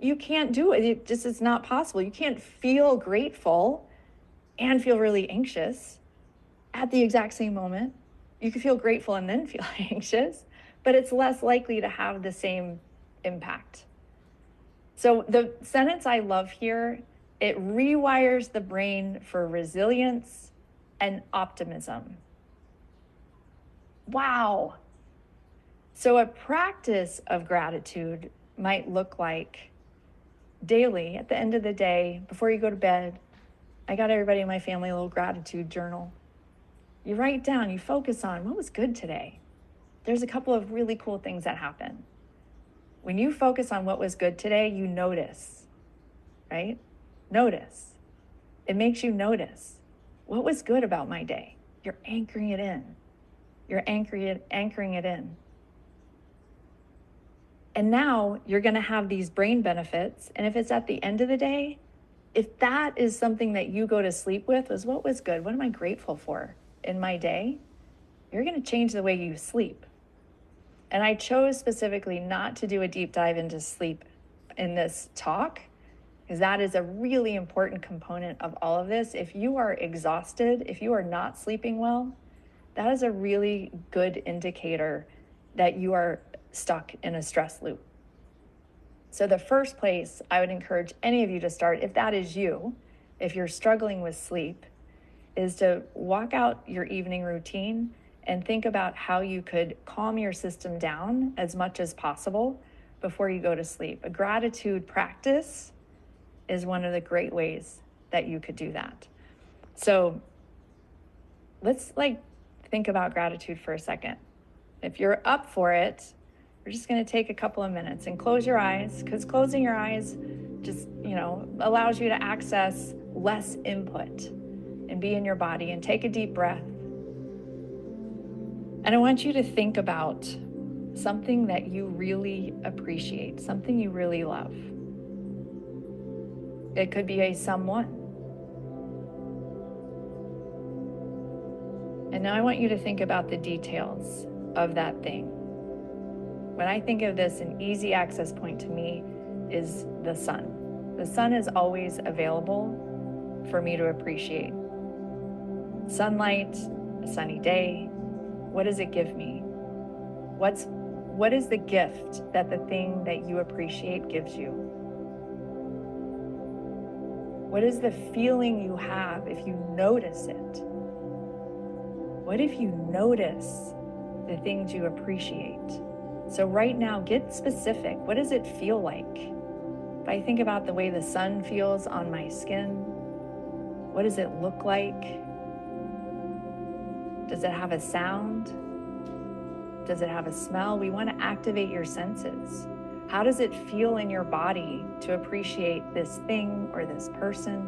you can't do it. It's not possible. You can't feel grateful and feel really anxious at the exact same moment. You can feel grateful and then feel anxious, but it's less likely to have the same impact. So the sentence I love here, it rewires the brain for resilience and optimism. Wow. So a practice of gratitude might look like daily, at the end of the day, before you go to bed, I got everybody in my family a little gratitude journal. You write down, you focus on what was good today. There's a couple of really cool things that happen. When you focus on what was good today, you notice, right? Notice. It makes you notice what was good about my day. You're anchoring it in. You're anchoring it in. And now you're going to have these brain benefits. And if it's at the end of the day, if that is something that you go to sleep with, was what was good? What am I grateful for in my day? You're going to change the way you sleep. And I chose specifically not to do a deep dive into sleep in this talk, because that is a really important component of all of this. If you are exhausted, if you are not sleeping well, that is a really good indicator that you are stuck in a stress loop. So the first place I would encourage any of you to start, if that is you, if you're struggling with sleep, is to walk out your evening routine and think about how you could calm your system down as much as possible before you go to sleep. A gratitude practice is one of the great ways that you could do that. So let's think about gratitude for a second. If you're up for it, we're just going to take a couple of minutes and close your eyes, because closing your eyes just, allows you to access less input and be in your body, and take a deep breath. And I want you to think about something that you really appreciate, something you really love. It could be someone. It could be a And now I want you to think about the details of that thing. When I think of this, an easy access point to me is the sun. The sun is always available for me to appreciate. Sunlight, a sunny day, what does it give me? What is the gift that the thing that you appreciate gives you? What is the feeling you have if you notice it? What if you notice the things you appreciate? So right now, get specific. What does it feel like? If I think about the way the sun feels on my skin, what does it look like? Does it have a sound? Does it have a smell? We want to activate your senses. How does it feel in your body to appreciate this thing or this person?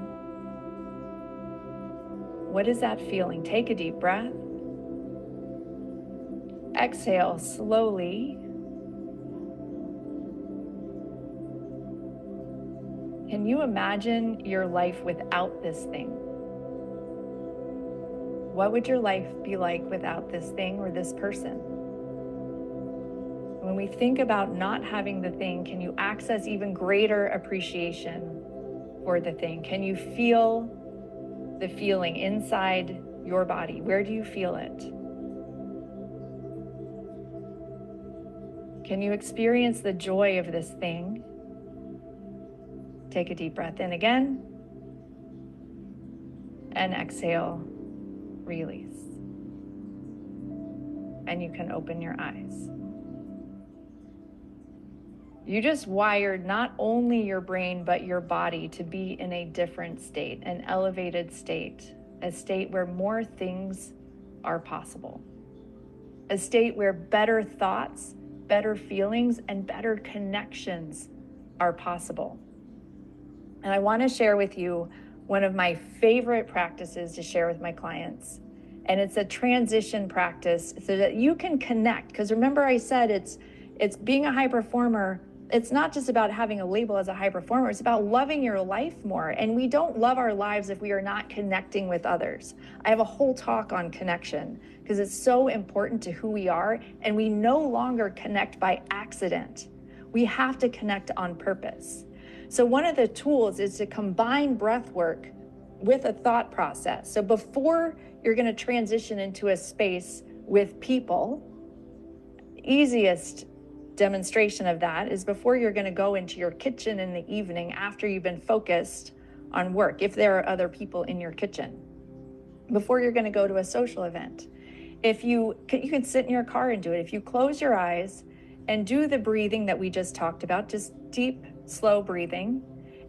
What is that feeling? Take a deep breath. Exhale slowly. Can you imagine your life without this thing? What would your life be like without this thing or this person? When we think about not having the thing, can you access even greater appreciation for the thing? Can you feel the feeling inside your body? Where do you feel it? Can you experience the joy of this thing? Take a deep breath in again. And exhale, release. And you can open your eyes. You just wired not only your brain, but your body to be in a different state, an elevated state, a state where more things are possible, a state where better thoughts, better feelings, and better connections are possible. And I want to share with you one of my favorite practices to share with my clients. And it's a transition practice so that you can connect. Because remember I said it's being a high performer. It's not just about having a label as a high performer. It's about loving your life more. And we don't love our lives if we are not connecting with others. I have a whole talk on connection because it's so important to who we are. And we no longer connect by accident. We have to connect on purpose. So one of the tools is to combine breath work with a thought process. So before you're going to transition into a space with people, easiest demonstration of that is before you're going to go into your kitchen in the evening after you've been focused on work, if there are other people in your kitchen, before you're going to go to a social event. If you can sit in your car and do it. If you close your eyes and do the breathing that we just talked about, just deep, slow breathing,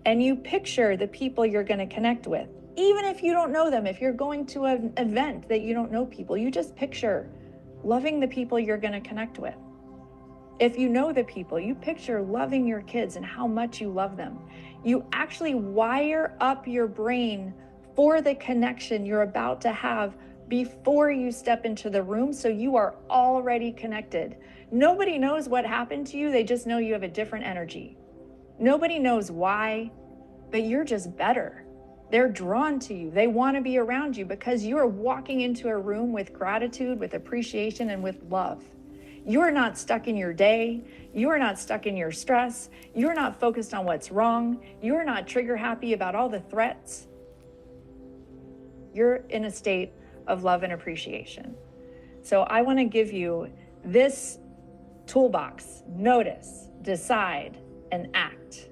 and you picture the people you're going to connect with. Even if you don't know them, if you're going to an event that you don't know people, you just picture loving the people you're going to connect with. If you know the people, you picture loving your kids and how much you love them. You actually wire up your brain for the connection you're about to have before you step into the room, so you are already connected. Nobody knows what happened to you. They just know you have a different energy. Nobody knows why, but you're just better. They're drawn to you. They want to be around you because you're walking into a room with gratitude, with appreciation, and with love. You're not stuck in your day. You're not stuck in your stress. You're not focused on what's wrong. You're not trigger happy about all the threats. You're in a state of love and appreciation. So I want to give you this toolbox: notice, decide, and act.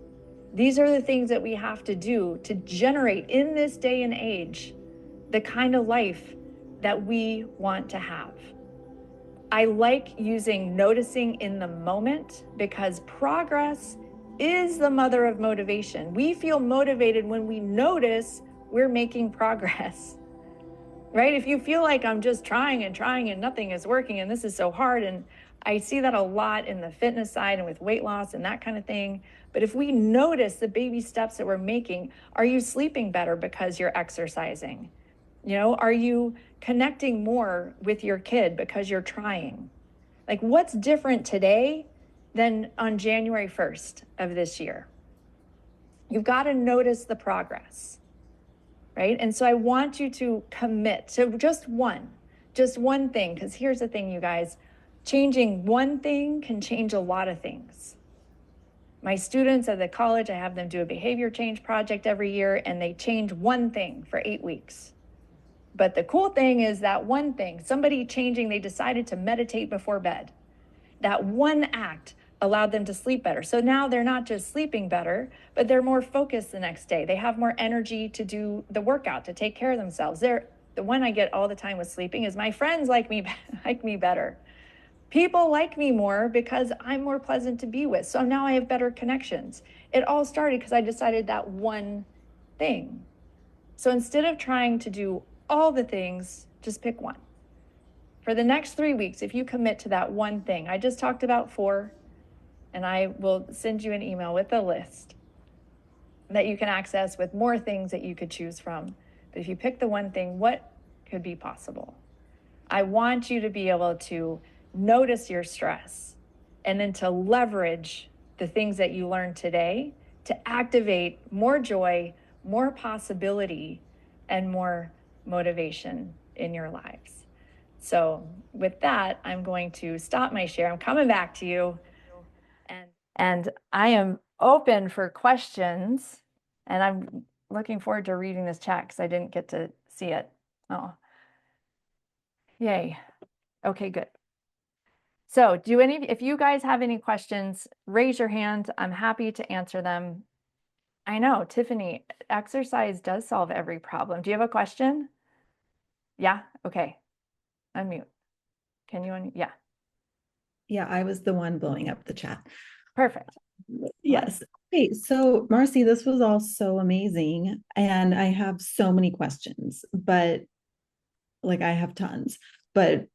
These are the things that we have to do to generate in this day and age the kind of life that we want to have. I like using noticing in the moment because progress is the mother of motivation. We feel motivated when we notice we're making progress, right? If you feel like I'm just trying and nothing is working and this is so hard, and I see that a lot in the fitness side and with weight loss and that kind of thing. But if we notice the baby steps that we're making, are you sleeping better because you're exercising? Are you connecting more with your kid because you're trying? Like, what's different today than on January 1st of this year? You've got to notice the progress, right? And so I want you to commit to just one. just one thing, because here's the thing, you guys, changing one thing can change a lot of things. My students at the college, I have them do a behavior change project every year, and they change one thing for 8 weeks. But the cool thing is that one thing, somebody changing, they decided to meditate before bed. That one act allowed them to sleep better. So now they're not just sleeping better, but they're more focused the next day. They have more energy to do the workout, to take care of themselves. The one I get all the time with sleeping is my friends like me better. People like me more because I'm more pleasant to be with. So now I have better connections. It all started because I decided that one thing. So instead of trying to do all the things, just pick one. For the next 3 weeks, if you commit to that one thing, I just talked about 4, and I will send you an email with a list that you can access with more things that you could choose from. But if you pick the one thing, what could be possible? I want you to be able to notice your stress and then to leverage the things that you learned today to activate more joy, more possibility, and more motivation in your lives. So with that, I'm going to stop my share. I'm coming back to you. And I am open for questions. And I'm looking forward to reading this chat because I didn't get to see it. Oh, yay. Okay, good. So if you guys have any questions, raise your hand. I'm happy to answer them. I know, Tiffany, exercise does solve every problem. Do you have a question? Yeah, okay. Unmute. Can you yeah. Yeah, I was the one blowing up the chat. Perfect. Yes. Okay, so Marcy, this was all so amazing. And I have so many questions, but like I have tons. But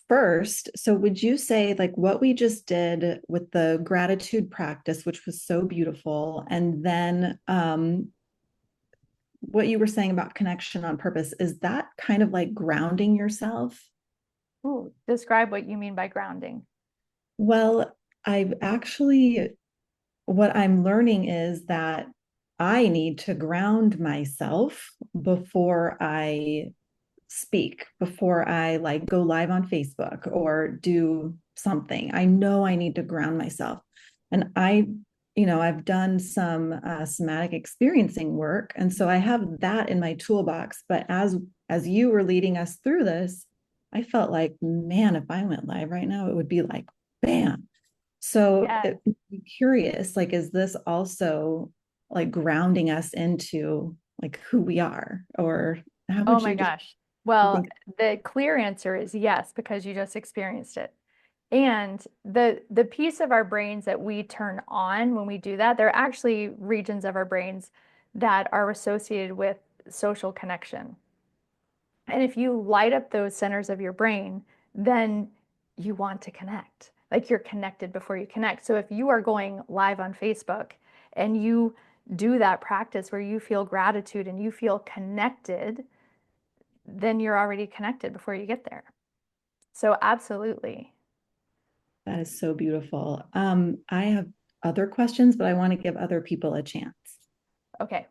first, so would you say like what we just did with the gratitude practice, which was so beautiful, and then what you were saying about connection on purpose, is that kind of like grounding yourself? Ooh, describe what you mean by grounding. Well, I've actually, what I'm learning is that I need to ground myself before I speak, before I like go live on Facebook or do something. I know I need to ground myself. And I've done some somatic experiencing work. And so I have that in my toolbox. But as you were leading us through this, I felt like, man, if I went live right now, it would be like, bam. So I'm curious, like, is this also like grounding us into like who we are? Or how would Oh my gosh. Well, the clear answer is yes, because you just experienced it. And the piece of our brains that we turn on when we do that, there are actually regions of our brains that are associated with social connection. And if you light up those centers of your brain, then you want to connect. Like you're connected before you connect. So if you are going live on Facebook and you do that practice where you feel gratitude and you feel connected, then you're already connected before you get there. So absolutely. That is so beautiful. I have other questions, but I want to give other people a chance. Okay.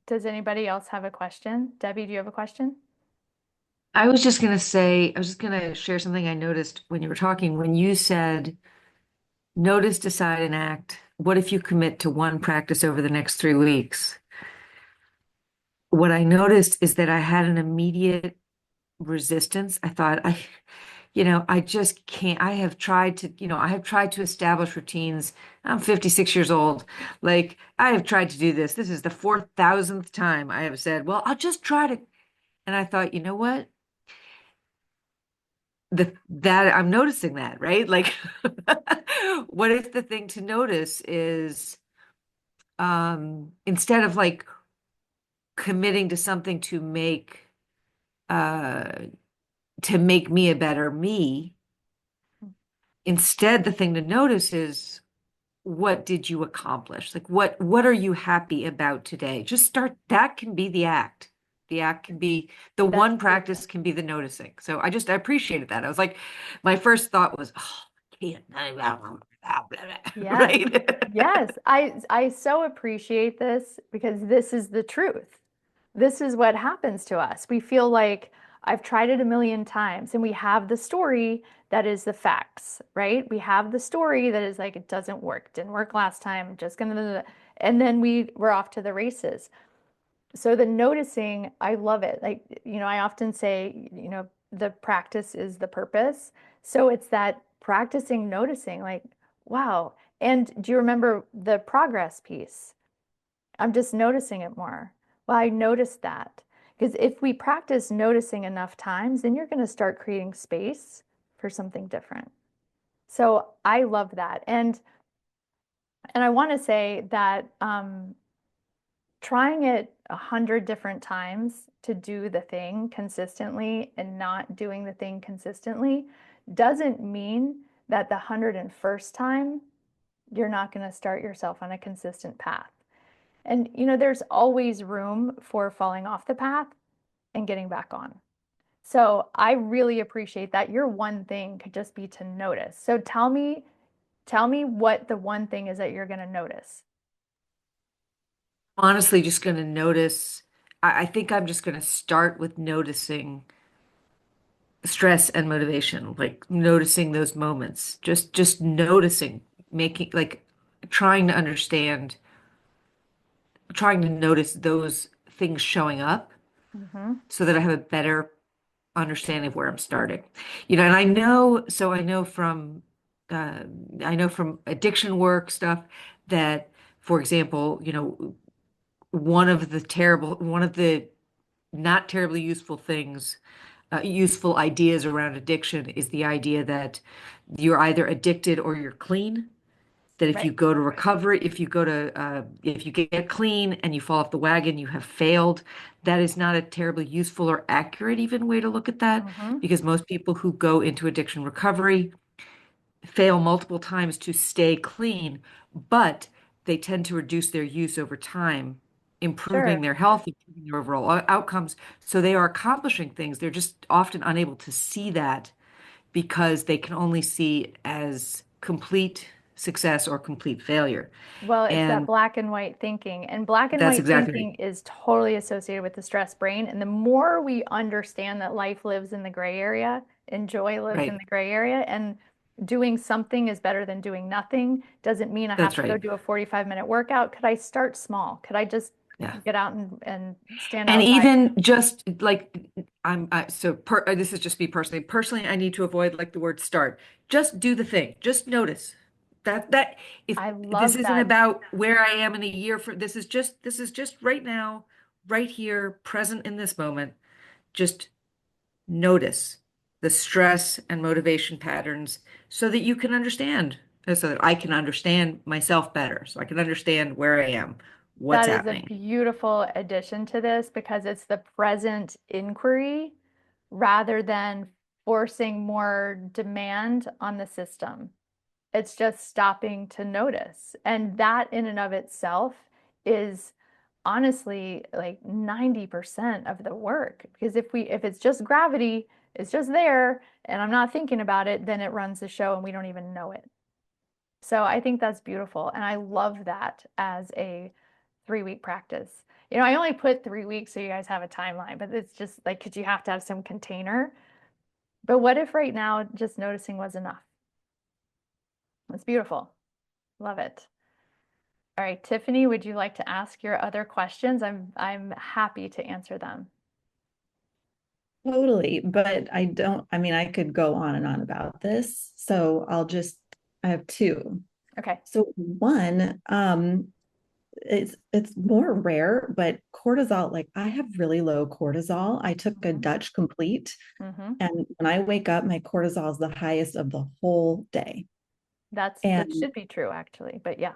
Does anybody else have a question? Debbie, do you have a question? I was just going to share something I noticed when you were talking, when you said, notice, decide, and act. What if you commit to one practice over the next 3 weeks? What I noticed is that I had an immediate resistance. I thought, I just can't. I have tried to establish routines. I'm 56 years old. Like, I have tried to do this. This is the 4,000th time I have said, well, I'll just try to. And I thought, you know what? That I'm noticing that, right? Like, what if the thing to notice is, instead of like committing to something uh, to make me a better me, instead the thing to notice is, what did you accomplish? Like, what are you happy about today? Just start. That can be the act. The act can be the one practice, can be the noticing. So I appreciated that. I was like, my first thought was, oh, I can't. Yeah. Right. Yes. I so appreciate this because this is the truth. This is what happens to us. We feel like, I've tried it a million times. And we have the story that is the facts, right? We have the story that is like, it doesn't work, didn't work last time, just gonna, and then we're off to the races. So the noticing, I love it. Like, I often say, the practice is the purpose. So it's that practicing noticing, like, wow. And do you remember the progress piece? I'm just noticing it more. Well, I noticed that. Because if we practice noticing enough times, then you're going to start creating space for something different. So I love that. And I want to say that trying it 100 different times to do the thing consistently and not doing the thing consistently doesn't mean that the 101st time you're not going to start yourself on a consistent path. And there's always room for falling off the path and getting back on. So I really appreciate that. Your one thing could just be to notice. So tell me what the one thing is that you're going to notice. Honestly, just going to notice. I think I'm just going to start with noticing stress and motivation, like noticing those moments, just noticing, making like trying to understand, trying to notice those things showing up Hmm. so that I have a better understanding of where I'm starting. And uh, I know from addiction work stuff that, for example, one of the not terribly useful things, useful ideas around addiction is the idea that you're either addicted or you're clean. That if you Right. go to recovery, if you get clean and you fall off the wagon, you have failed. That is not a terribly useful or accurate even way to look at that, Hmm. because most people who go into addiction recovery fail multiple times to stay clean, but they tend to reduce their use over time, improving Sure. their health, improving their overall outcomes. So they are accomplishing things. They're just often unable to see that because they can only see as complete success or complete failure. Well, it's that And black and white thinking. And black and that's white exactly right. thinking is totally associated with the stress brain. And the more we understand that life lives in the gray area and joy lives in Right. the gray area, and doing something is better than doing nothing, doesn't mean I have That's to go right. do a 45-minute workout. Could I start small? Could I just Yeah. get out and stand And outside? even just like this is just me personally. Personally, I need to avoid like the word start. Just do the thing. Just notice that if I this love isn't that. about where I am in a year for this is just right now, right here, present in this moment. Just notice the stress and motivation patterns so that you can understand, so that I can understand myself better, so I can understand where I am, what's That is a happening. beautiful addition to this because it's the present inquiry rather than forcing more demand on the system. It's just stopping to notice. And that in and of itself is honestly like 90% of the work. Because if it's just gravity, it's just there and I'm not thinking about it, then it runs the show and we don't even know it. So I think that's beautiful. And I love that as a 3-week practice. I only put 3 weeks so you guys have a timeline, but it's just like, because you have to have some container. But what if right now just noticing was enough? It's beautiful. Love it. All right, Tiffany, would you like to ask your other questions? I'm happy to answer them. Totally. But I mean, I could go on and on about this. So I have two. Okay. So one, it's more rare, but cortisol, like I have really low cortisol. I took a Hmm. Dutch complete, Hmm. and when I wake up, my cortisol is the highest of the whole day. That And should be true actually, but yeah.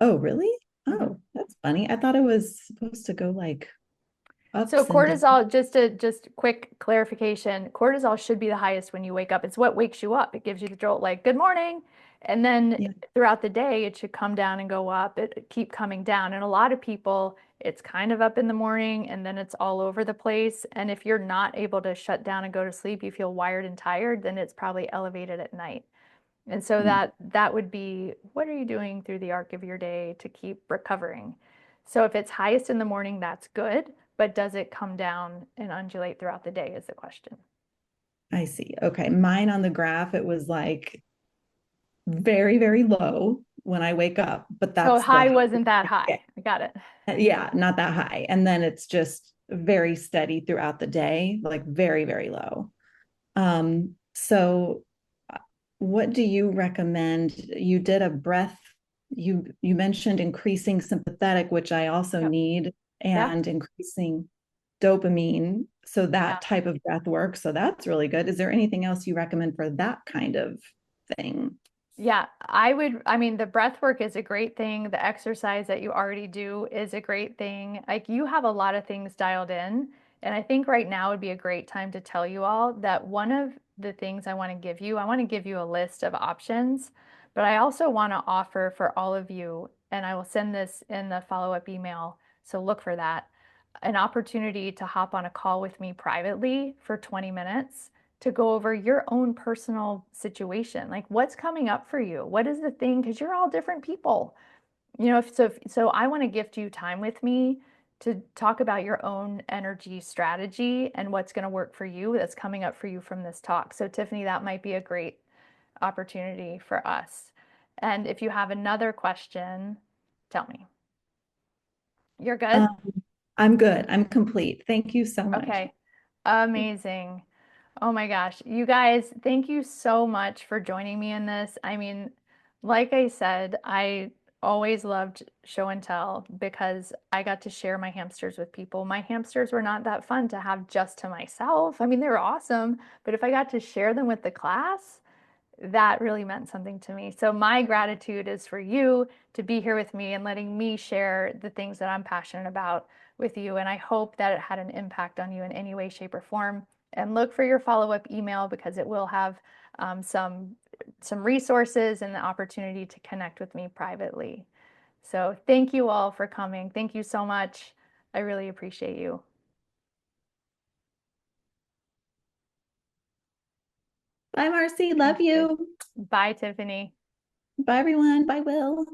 oh, really? Hmm. Oh, that's funny. I thought it was supposed to go like So ups and down. cortisol, just quick clarification, cortisol should be the highest when you wake up. It's what wakes you up. It gives you the jolt like, good morning. And then Yeah. throughout the day, it should come down and go up. It keep coming down. And a lot of people, it's kind of up in the morning and then it's all over the place. And if you're not able to shut down and go to sleep, you feel wired and tired, then it's probably elevated at night. And so Mm. that would be, what are you doing through the arc of your day to keep recovering? So if it's highest in the morning, that's good. but does it come down and undulate throughout the day is the question. I see. Okay. Mine on the graph, it was like very, very low when I wake up, but So that's high the wasn't that high. I got it. yeah, not that high. And then it's just very steady throughout the day, like very, very low. So what do you recommend? You did a breath, you mentioned increasing sympathetic, which I also Yep. need, Yep. and increasing dopamine. So Yeah. that type of breath work. So that's really good. Is there anything else you recommend for that kind of thing? Yeah, I mean, the breath work is a great thing. The exercise that you already do is a great thing. Like you have a lot of things dialed in. And I think right now would be a great time to tell you all that one of the things I want to give you a list of options, but I also want to offer for all of you, and I will send this in the follow-up email. So look for that, an opportunity to hop on a call with me privately for 20 minutes to go over your own personal situation. Like what's coming up for you? What is the thing? Because you're all different people. So I want to gift you time with me to talk about your own energy strategy and what's going to work for you that's coming up for you from this talk. So Tiffany, that might be a great opportunity for us. And if you have another question, tell me. You're good? Um, I'm good. I'm complete. Thank you so much. Okay. Amazing. Oh my gosh. You guys, thank you so much for joining me in this. I mean, like I said, I always loved show and tell because I got to share my hamsters with people. My hamsters were not that fun to have just to myself. I mean, they were awesome, but if I got to share them with the class, that really meant something to me. So my gratitude is for you to be here with me and letting me share the things that I'm passionate about with you. And I hope that it had an impact on you in any way, shape, or form. And look for your follow-up email because it will have some resources and the opportunity to connect with me privately. So thank you all for coming. Thank you so much. I really appreciate you. Bye, Marcy. Love Good. you. Bye, Tiffany. Bye, everyone. Bye, Will.